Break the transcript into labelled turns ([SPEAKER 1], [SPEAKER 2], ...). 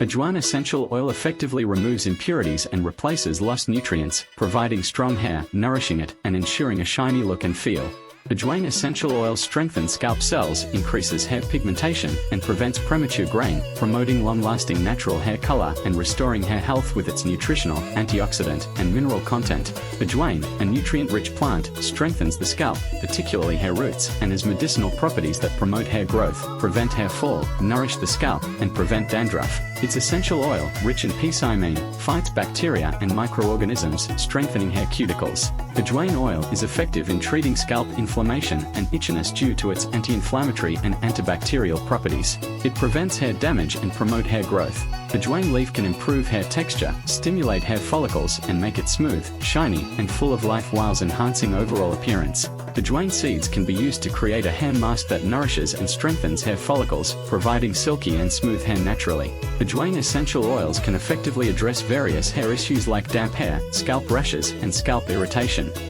[SPEAKER 1] Ajwain essential oil effectively removes impurities and replaces lost nutrients, providing strong hair, nourishing it, and ensuring a shiny look and feel. Ajwain essential oil strengthens scalp cells, increases hair pigmentation, and prevents premature graying, promoting long-lasting natural hair color and restoring hair health with its nutritional, antioxidant, and mineral content. Ajwain, a nutrient-rich plant, strengthens the scalp, particularly hair roots, and has medicinal properties that promote hair growth, prevent hair fall, nourish the scalp, and prevent dandruff. Its essential oil, rich in p-cymene, fights bacteria and microorganisms, strengthening hair cuticles. Ajwain oil is effective in treating scalp inflammation and itchiness due to its anti-inflammatory and antibacterial properties. It prevents hair damage and promote hair growth. Ajwain leaf can improve hair texture, stimulate hair follicles, and make it smooth, shiny, and full of life whilst enhancing overall appearance. Ajwain seeds can be used to create a hair mask that nourishes and strengthens hair follicles, providing silky and smooth hair naturally. Ajwain essential oils can effectively address various hair issues like damp hair, scalp rashes, and scalp irritation.